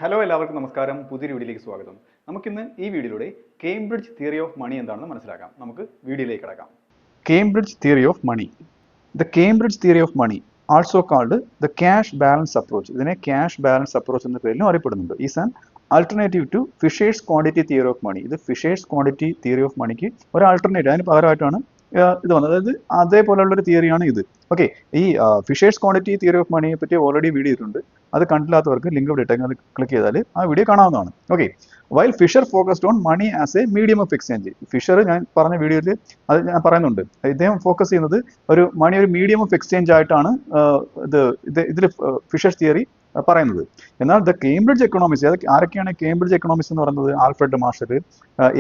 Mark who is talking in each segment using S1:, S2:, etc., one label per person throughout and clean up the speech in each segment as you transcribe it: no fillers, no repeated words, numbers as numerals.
S1: Hello എല്ലാവർക്കും നമസ്കാരം. പുതിയൊരു വീഡിയോയിലേക്ക് സ്വാഗതം. നമുക്കിന്ന് ഈ വീഡിയോയിലൂടെ കേംബ്രിഡ്ജ് തിയറി ഓഫ് മണി എന്താണെന്ന് മനസ്സിലാക്കാം. നമുക്ക് വീഡിയോയിലേക്ക് കടക്കാം. Cambridge theory of money. The Cambridge theory of money also called the cash balance approach. ഇതിനെ ക്യാഷ് ബാലൻസ് അപ്രോച്ച് എന്ന പേരിലും അറിയപ്പെടുന്നുണ്ട്. Is an alternative to Fisher's quantity theory of money. ഇത് ഫിഷേഴ്സ് ക്വാണ്ടിറ്റി തിയറി ഓഫ് മണിക്ക് ഒരു alternative, അതിന് പകരമായിട്ടാണ് ഇത് വന്നത്. അതായത് അതേപോലെയുള്ളൊരു തിയറിയാണ് ഇത്. ഓക്കെ, ഈ ഫിഷേഴ്സ് ക്വാണ്ടിറ്റി തിയറി ഓഫ് മണിയെ പറ്റി ഓൾറെഡി വീഡിയോ ഇട്ടുണ്ട്. അത് കണ്ടില്ലാത്തവർക്ക് ലിങ്ക് ഇവിടെ ഇട്ടേക്ക്, അത് ക്ലിക്ക് ചെയ്താൽ ആ വീഡിയോ കാണാവുന്നതാണ്. Okay, while Fisher focused on money as a medium of exchange. Fisher ഞാൻ പറഞ്ഞ വീഡിയോയിൽ അത് ഞാൻ പറയുന്നുണ്ട്. ഇദ്ദേഹം ഫോക്കസ് ചെയ്യുന്നത് ഒരു മീഡിയം ഓഫ് എക്സ്ചേഞ്ച് ആയിട്ടാണ് ഇതിൽ ഫിഷേഴ്സ് തിയറി പറയുന്നത്. എന്നാൽ ദ കേംബ്രിഡ്ജ് എക്കണോമിക്സ്, ആരൊക്കെയാണ് കേംബ്രിഡ്ജ് എക്കണോമിക്സ് എന്ന് പറയുന്നത്? ആൽഫ്രഡ് മാർഷൽ,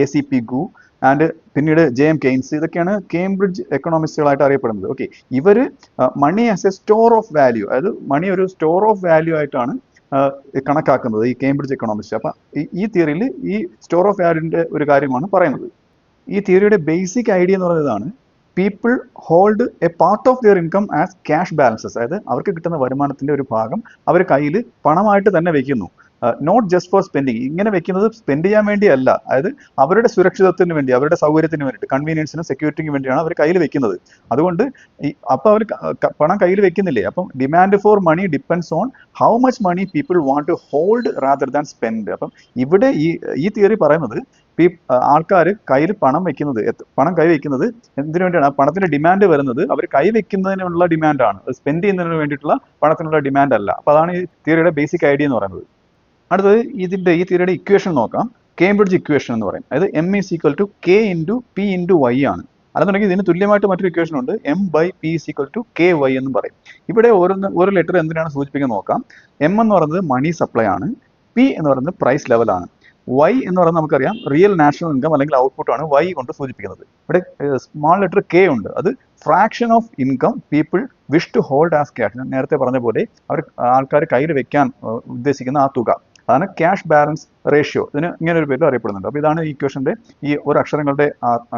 S1: ACP ഗു ആൻഡ് പിന്നീട് JM കെയ്ൻസ്, ഇതൊക്കെയാണ് കേംബ്രിഡ്ജ് എക്കണോമിസ്റ്റുകളായിട്ട് അറിയപ്പെടുന്നത്. ഓക്കെ, ഇവർ money as a store of value, അതായത് മണി ഒരു സ്റ്റോർ ഓഫ് വാല്യൂ ആയിട്ടാണ് കണക്കാക്കുന്നത് ഈ കേംബ്രിഡ്ജ് എക്കണോമിസ്റ്റ്. അപ്പം ഈ തിയറിയിൽ ഈ സ്റ്റോർ ഓഫ് വാല്യൂവിൻ്റെ ഒരു കാര്യമാണ് പറയുന്നത്. ഈ തിയറിയുടെ ബേസിക് ഐഡിയ എന്ന് പറയുന്നതാണ് people hold a part of their income as cash balances. അതായത് അവർക്ക് കിട്ടുന്ന വരുമാനത്തിന്റെ ഒരു ഭാഗം അവർ കയ്യിൽ പണമായിട്ട് തന്നെ വെക്കുന്നു. Not just for spending. ഇങ്ങനെ വെക്കുന്നത് സ്പെൻഡ് ചെയ്യാൻ വേണ്ടിയല്ല, അതായത് അവരുടെ സുരക്ഷിതത്വത്തിന് വേണ്ടി, അവരുടെ സൗകര്യത്തിന് വേണ്ടിയിട്ട്, കൺവീനിയൻസിനും സെക്യൂരിറ്റിക്കും വേണ്ടിയാണ് അവർ കയ്യിൽ വെക്കുന്നത്. അതുകൊണ്ട് അപ്പോൾ അവർ പണം കയ്യിൽ വെക്കുന്നില്ലേ, അപ്പം demand for money depends on how much money people want to hold rather than spend. അപ്പം ഇവിടെ ഈ തിയറി പറയുന്നത് ആൾക്കാർ കയ്യിൽ പണം കൈവയ്ക്കുന്നത് എന്തിനു വേണ്ടിയാണ്? പണത്തിന്റെ ഡിമാൻഡ് വരുന്നത് അവർ കൈവയ്ക്കുന്നതിനുള്ള ഡിമാൻഡാണ്, സ്പെൻഡ് ചെയ്യുന്നതിന് വേണ്ടിയിട്ടുള്ള പണത്തിനുള്ള ഡിമാൻഡ് അല്ല. അപ്പോൾ അതാണ് ഈ തിയറിയുടെ ബേസിക് ഐഡിയ എന്ന് പറയുന്നത്. അടുത്തത് ഈ തിയറിയുടെ ഇക്വേഷൻ നോക്കാം. കേംബ്രിഡ്ജ് ഇക്വേഷൻ എന്ന് പറയും. അതായത് M = K × P × Y ആണ്. അല്ലെന്നുണ്ടെങ്കിൽ ഇതിന് തുല്യമായിട്ട് മറ്റൊരു ഇക്വേഷൻ ഉണ്ട്, M/P = KY എന്നും പറയും. ഇവിടെ ഓരോ ലെറ്റർ എന്തിനാണ് സൂചിപ്പിക്കുന്നത് നോക്കാം. M എന്ന് പറയുന്നത് മണി സപ്ലൈ ആണ്. P എന്ന് പറയുന്നത് പ്രൈസ് ലെവലാണ്. Y എന്ന് പറയുന്നത് നമുക്കറിയാം റിയൽ നാഷണൽ ഇൻകം അല്ലെങ്കിൽ ഔട്ട്പുട്ട് ആണ് Y കൊണ്ട് സൂചിപ്പിക്കുന്നത്. ഇവിടെ സ്മാൾ ലെറ്റർ K ഉണ്ട്, അത് fraction of income people wish to hold as cash. ഞാൻ നേരത്തെ പറഞ്ഞ പോലെ ആൾക്കാർ കയ്യിൽ വെക്കാൻ ഉദ്ദേശിക്കുന്ന ആ തുക, അതാണ് ക്യാഷ് ബാലൻസ് റേഷ്യോ. ഇതിന് ഇങ്ങനെ ഒരു പേരിൽ അറിയപ്പെടുന്നുണ്ട്. അപ്പോൾ ഇതാണ് ഈ ഇക്വേഷന്റെ ഈ ഒരു അക്ഷരങ്ങളുടെ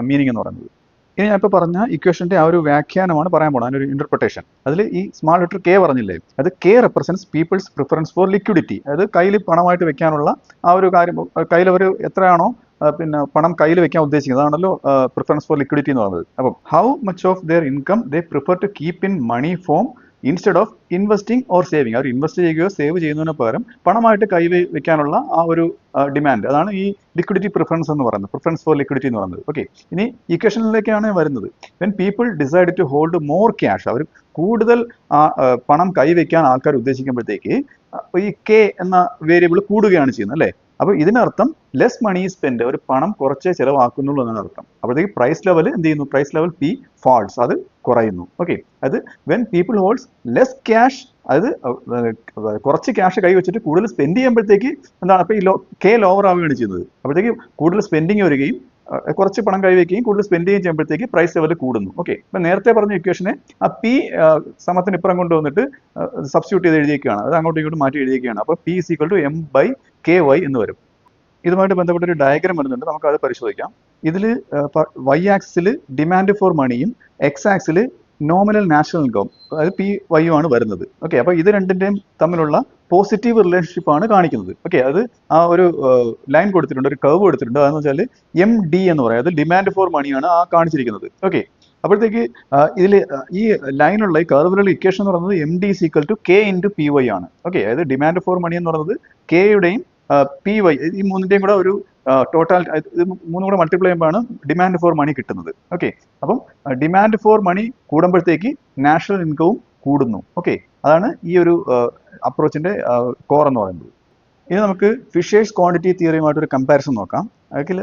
S1: മീനിങ് എന്ന് പറയുന്നത്. ഇനി ഞാൻ ഇപ്പോൾ പറഞ്ഞ ഇക്വേഷന്റെ ആ ഒരു വ്യാഖ്യാനമാണ് പറയാൻ പോകുന്നത്, അതിനൊരു ഇന്റർപ്രിട്ടേഷൻ. അതിൽ ഈ സ്മാൾ ലെറ്റർ K പറഞ്ഞില്ലേ, അത് K represents people's preference for liquidity. അതായത് കയ്യിൽ പണമായിട്ട് വെക്കാനുള്ള ആ ഒരു കാര്യം, കയ്യിൽ അവർ എത്രയാണോ പണം കയ്യിൽ വെക്കാൻ ഉദ്ദേശിക്കുന്നത്, അതാണല്ലോ പ്രിഫറൻസ് ഫോർ ലിക്വിഡിറ്റി എന്ന് പറയുന്നത്. അപ്പം how much of their income they prefer to keep in money form instead of investing or saving. അവർ ഇൻവെസ്റ്റ് ചെയ്യുകയോ സേവ് ചെയ്യുന്നതിന് പകരം പണമായിട്ട് വെക്കാനുള്ള ആ ഒരു ഡിമാൻഡ്, അതാണ് ഈ ലിക്വിഡിറ്റി പ്രിഫറൻസ് എന്ന് പറയുന്നത്, പ്രിഫറൻസ് ഫോർ ലിക്വിഡിറ്റി എന്ന് പറയുന്നത്. ഓക്കെ, ഇനി ഇക്വേഷനിലേക്കാണ് വരുന്നത്. When people decide to hold more cash, അവർ കൂടുതൽ പണം കൈവയ്ക്കാൻ ആൾക്കാർ ഉദ്ദേശിക്കുമ്പോഴത്തേക്ക് ഈ K എന്ന വേരിയബിൾ കൂടുകയാണ് ചെയ്യുന്നത്, അല്ലേ? അപ്പോൾ ഇതിനർത്ഥം ലെസ് മണി സ്പെൻഡ്, ഒരു പണം കുറച്ചേ ചിലവാക്കുന്നുള്ളൂ എന്നാണ് അർത്ഥം. അപ്പോഴത്തേക്ക് പ്രൈസ് ലെവൽ എന്ത് ചെയ്യുന്നു? പ്രൈസ് ലെവൽ P ഫാൾസ്, അത് കുറയുന്നു. ഓക്കെ, അത് when people holds less cash, അതായത് കുറച്ച് ക്യാഷ് കൈ വെച്ചിട്ട് കൂടുതൽ സ്പെൻഡ് ചെയ്യുമ്പോഴത്തേക്ക് എന്താണ്? അപ്പോൾ ഈ K ലോവർ ആവുകയാണ് ചെയ്യുന്നത്. അപ്പോഴത്തേക്ക് കൂടുതൽ സ്പെൻഡിങ് വരികയും കുറച്ച് പണം കൈവയ്ക്കുകയും കൂടുതൽ സ്പെൻഡ് ചെയ്യുമ്പോഴത്തേക്ക് പ്രൈസ് ലെവൽ കൂടുന്നു. ഓക്കെ, ഇപ്പം നേരത്തെ പറഞ്ഞ ഇക്വേഷനെ ആ P സമത്തിന് ഇപ്പുറം കൊണ്ടുവന്നിട്ട് സബ്സ്റ്റിറ്റ്യൂട്ട് ചെയ്ത് എഴുതിയേക്കാണ്, അത് അങ്ങോട്ടും ഇങ്ങോട്ടും മാറ്റി എഴുതിയേക്കാണ്. അപ്പോൾ P = M/KY എന്ന് വരും. ഇതുമായിട്ട് ബന്ധപ്പെട്ട ഒരു ഡയഗ്രാം വരുന്നുണ്ട്, നമുക്ക് അത് പരിശോധിക്കാം. ഇതിൽ Y ആക്സിൽ ഡിമാൻഡ് ഫോർ മണിയും X ആക്സിൽ നോമിനൽ നാഷണൽ ഇൻകം, അതായത് PY ആണ് വരുന്നത്. ഓക്കെ, അപ്പോൾ ഇത് രണ്ടിൻ്റെയും തമ്മിലുള്ള പോസിറ്റീവ് റിലേഷൻഷിപ്പ് ആണ് കാണിക്കുന്നത്. ഓക്കെ, അത് ആ ഒരു ലൈൻ കൊടുത്തിട്ടുണ്ട്, ഒരു കർവ് കൊടുത്തിട്ടുണ്ട്. അതെന്ന് വെച്ചാൽ MD എന്ന് പറയും, അത് ഡിമാൻഡ് ഫോർ മണിയാണ് ആ കാണിച്ചിരിക്കുന്നത്. ഓക്കെ, അപ്പോഴത്തേക്ക് ഇതിൽ ഈ ലൈനുള്ള ഈ കർവിലുള്ള ഇക്വേഷൻ എന്ന് പറയുന്നത് MD = K × PY ആണ്. ഓക്കെ, അതായത് ഡിമാൻഡ് ഫോർ മണി എന്ന് പറയുന്നത് Kയുടെയും PY, ഈ മൂന്നിൻ്റെയും കൂടെ ഒരു ടോട്ടൽ, ഇത് മൂന്നും കൂടെ മൾട്ടിപ്ലൈ ചെയ്യുമ്പോഴാണ് ഡിമാൻഡ് ഫോർ മണി കിട്ടുന്നത്. ഓക്കെ, അപ്പം ഡിമാൻഡ് ഫോർ മണി കൂടുമ്പോഴത്തേക്ക് നാഷണൽ ഇൻകവും കൂടുന്നു. ഓക്കെ, അതാണ് ഈ ഒരു അപ്രോച്ചിന്റെ കോർ എന്ന് പറയുന്നത്. ഇനി നമുക്ക് ഫിഷേഴ്സ് ക്വാണ്ടിറ്റി തിയറിയുമായിട്ട് ഒരു കമ്പാരിസൺ നോക്കാം. അതിൽ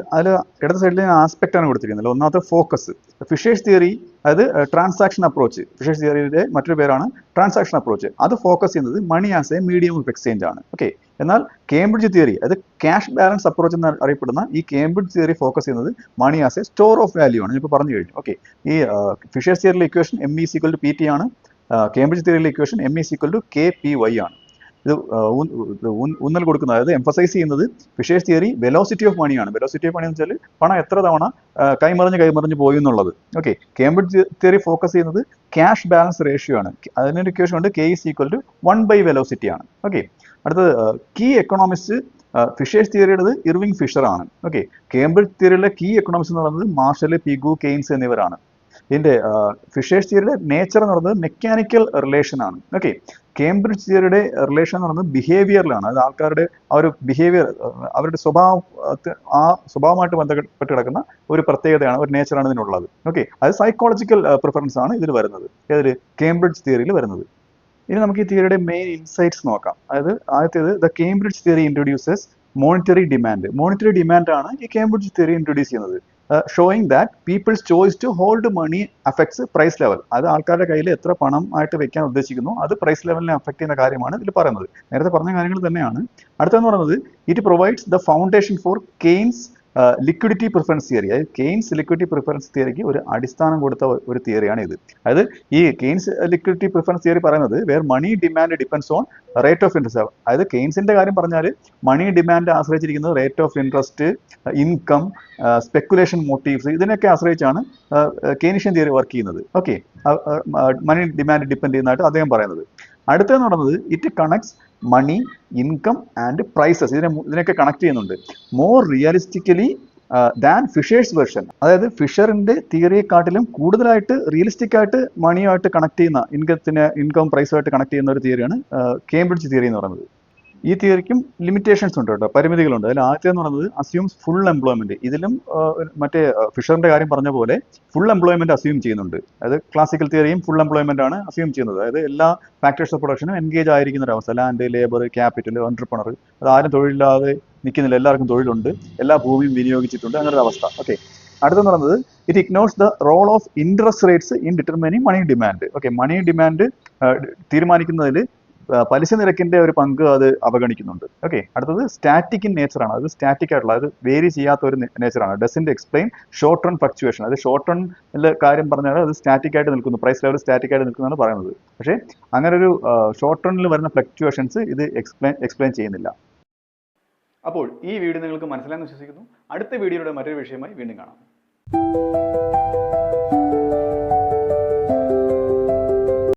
S1: ഇടത് സൈഡിൽ ആസ്പെക്റ്റ് ആണ് കൊടുത്തിരിക്കുന്നത്. ഒന്നാമത്തെ ഫോക്കസ്. ഫിഷേഴ്സ് തിയറി, അതായത് ട്രാൻസാക്ഷൻ അപ്രോച്ച്, ഫിഷേഴ്സ് തിയറിയുടെ മറ്റൊരു പേരാണ് ട്രാൻസാക്ഷൻ അപ്രോച്ച്. അത് ഫോക്കസ് ചെയ്യുന്നത് money as a medium of exchange ആണ്. ഓക്കെ, എന്നാൽ കേംബ്രിഡ്ജ് തിയറി, അതായത് ക്യാഷ് ബാലൻസ് അപ്രോച്ച് എന്ന് അറിയപ്പെടുന്ന ഈ കേംബ്രിഡ്ജ് തിയറി ഫോക്കസ് ചെയ്യുന്നത് money as a store of value ആണ്. ഇപ്പോൾ പറഞ്ഞു കഴിഞ്ഞു. ഓക്കെ, ഈ ഫിഷേഴ്സ് തിയറിയിലെ ഇക്വേഷൻ M = PT ആണ്. കേംബ്രിഡ്ജ് തിയറിയിലെ ഇക്വേഷൻ M = KPY ആണ്. ഇത് ഊന്നൽ കൊടുക്കുന്നത്, അതായത് എംഫസൈസ് ചെയ്യുന്നത് ഫിഷേഴ്സ് തിയറി വെലോസിറ്റി ഓഫ് മണിയാണ്. വെലോസിറ്റി ഓഫ് മണി എന്ന് വെച്ചാൽ പണം എത്ര തവണ കൈമറിഞ്ഞ് പോയി എന്നുള്ളത്. ഓക്കെ, കേംബ്രിഡ്ജ് തിയറി ഫോക്കസ് ചെയ്യുന്നത് ക്യാഷ് ബാലൻസ് റേഷ്യോ ആണ്. അതിനൊരു ഇക്വേഷൻ ഉണ്ട്, K = 1/velocity ആണ്. ഓക്കെ, അടുത്തത് കീ എക്കണോമിസ്റ്റ് ഫിഷേഴ്സ് തിയറിയുടേത് ഇർവിംഗ് ഫിഷർ ആണ്. ഓക്കെ, കേംബ്രിഡ്ജ് തിയറിയിലെ കീ എക്കണോമിസ്റ്റ് എന്ന് പറയുന്നത് മാർഷൽ, പിഗു, കെയ്ൻസ് എന്നിവരാണ്. ഇതിന്റെ ഫിഷേഴ്സ് തിയറിയുടെ നേച്ചർ എന്ന് പറയുന്നത് മെക്കാനിക്കൽ റിലേഷൻ ആണ്. ഓക്കെ, കേംബ്രിഡ്ജ് തിയറിയുടെ റിലേഷൻ എന്ന് പറയുന്നത് ബിഹേവിയറിലാണ്. അത് ആൾക്കാരുടെ ആ ഒരു ബിഹേവിയർ, അവരുടെ സ്വഭാവമായിട്ട് ബന്ധപ്പെട്ട് കിടക്കുന്ന ഒരു പ്രത്യേകതയാണ്, ഒരു നേച്ചറാണ് ഇതിനുള്ളത്. ഓക്കെ, അത് സൈക്കോളജിക്കൽ പ്രിഫറൻസ് ആണ് ഇതിൽ വരുന്നത്, ഏതൊരു കേംബ്രിഡ്ജ് തിയറിയിൽ വരുന്നത്. ഇനി നമുക്ക് ഈ തിയറിയുടെ മെയിൻ ഇൻസൈറ്റ്സ് നോക്കാം. അതായത് ആദ്യത്തേത്, the Cambridge theory introduces monetary demand. Monetary demand ആണ് ഈ കേംബ്രിഡ്ജ് തിയറി ഇൻട്രൊഡ്യൂസ് ചെയ്യുന്നത്. Showing that people's choice to hold money affects price level. അത് ആൾക്കാരുടെ കയ്യിൽ എത്ര പണം ആയിട്ട് വെക്കാൻ ഉദ്ദേശിക്കുന്നു അത് പ്രൈസ് ലെവലിനെ അഫക്ട് ചെയ്യുന്ന കാര്യമാണ് ഇതിൽ പറയുന്നത്. നേരത്തെ പറഞ്ഞ കാര്യങ്ങൾ തന്നെയാണ്. അടുത്തെന്ന് പറയുന്നത്, it provides the foundation for Keynes liquidity preference theory. അതായത് കെയ്ൻസ് ലിക്വിഡിറ്റി പ്രിഫറൻസ് തിയറിക്ക് ഒരു അടിസ്ഥാനം കൊടുത്ത ഒരു തിയറിയാണ് ഇത്. അതായത് ഈ കെയ്ൻസ് ലിക്വിഡിറ്റി പ്രിഫറൻസ് തിയറി പറയുന്നത് where money demand depends on rate of interest. അതായത് കെയ്ൻസിന്റെ കാര്യം പറഞ്ഞാൽ മണി ഡിമാൻഡ് ആശ്രയിച്ചിരിക്കുന്നത് rate of interest, income, speculation motives, ഇതിനൊക്കെ ആശ്രയിച്ചാണ് കെയ്നിഷ്യൻ തിയറി വർക്ക് ചെയ്യുന്നത്. ഓക്കെ, മണി ഡിമാൻഡ് ഡിപ്പെൻഡ് ചെയ്യുന്നതായിട്ട് അദ്ദേഹം പറയുന്നത്. അടുത്തതെന്ന് പറയുന്നത്, it connects money, income and prices, ഇതിനൊക്കെ കണക്ട് ചെയ്യുന്നുണ്ട് more realistically than fishers version. അതായത് ഫിഷറിന്റെ തിയറിയെക്കാട്ടിലും കൂടുതലായിട്ട് റിയലിസ്റ്റിക് ആയിട്ട് മണിയുമായിട്ട് കണക്ട് ചെയ്യുന്ന, ഇൻകം പ്രൈസുമായിട്ട് കണക്ട് ചെയ്യുന്ന ഒരു തിയറിയാണ് കേംബ്രിഡ്ജ് തിയറി എന്ന് പറയുന്നത്. ഈ തിയറിക്കും ലിമിറ്റേഷൻസ് ഉണ്ട് കേട്ടോ, പരിമിതികളുണ്ട്. അതിൽ ആദ്യത്തെ എന്ന് പറയുന്നത് അസ്യൂംസ് ഫുൾ എംപ്ലോയ്മെന്റ്. ഇതിലും മറ്റേ ഫിഷറിന്റെ കാര്യം പറഞ്ഞ പോലെ ഫുൾ എംപ്ലോയ്മെന്റ് അസ്യൂം ചെയ്യുന്നുണ്ട്. അതായത് ക്ലാസിക്കൽ തിയറിയും ഫുൾ എംപ്ലോയ്മെന്റ് ആണ് അസ്യൂം ചെയ്യുന്നത്. അതായത് എല്ലാ ഫാക്ടേഴ്സ് ഓഫ് പ്രൊഡക്ഷനും എൻഗേജ് ആയിരിക്കുന്ന ഒരു അവസ്ഥ. ലാൻഡ്, ലേബർ, ക്യാപിറ്റൽ, എന്റർപ്രണർ, അത് ആരും തൊഴിലില്ലാതെ നിൽക്കുന്നില്ല, എല്ലാവർക്കും തൊഴിലുണ്ട്, എല്ലാ ഭൂമിയും വിനിയോഗിച്ചിട്ടുണ്ട്, അങ്ങനെ ഒരു അവസ്ഥ. ഓക്കെ, അടുത്തെന്ന് പറയുന്നത്, it ignores the role of interest rates in determining money demand. Okay, money demand തീരുമാനിക്കുന്നതിൽ പലിശ നിരക്കിന്റെ ഒരു പങ്ക് അത് അവഗണിക്കുന്നുണ്ട്. ഓക്കെ, അടുത്തത് സ്റ്റാറ്റിക് ഇൻ നേച്ചറാണ്. അത് സ്റ്റാറ്റിക് ആയിട്ടുള്ള, അത് വേരി ചെയ്യാത്ത ഒരു നേച്ചറാണ്. Doesn't explain short run fluctuation. അത് ഷോർട്ട് റണ്ണിലെ കാര്യം പറഞ്ഞാൽ അത് സ്റ്റാറ്റിക് ആയിട്ട് നിൽക്കുന്നു, പ്രൈസ് ലെവൽ സ്റ്റാറ്റിക് ആയിട്ട് നിൽക്കുന്നതാണ് പറയുന്നത്. പക്ഷേ അങ്ങനെ ഒരു ഷോർട്ട് റണ്ണിൽ വരുന്ന ഫ്ലക്ച്വേഷൻസ് ഇത് എക്സ്പ്ലെയിൻ ചെയ്യുന്നില്ല. അപ്പോൾ ഈ വീഡിയോ നിങ്ങൾക്ക് മനസ്സിലായെന്ന് വിശ്വസിക്കുന്നു. അടുത്ത വീഡിയോയുടെ മറ്റൊരു വിഷയമായി വീണ്ടും കാണാം.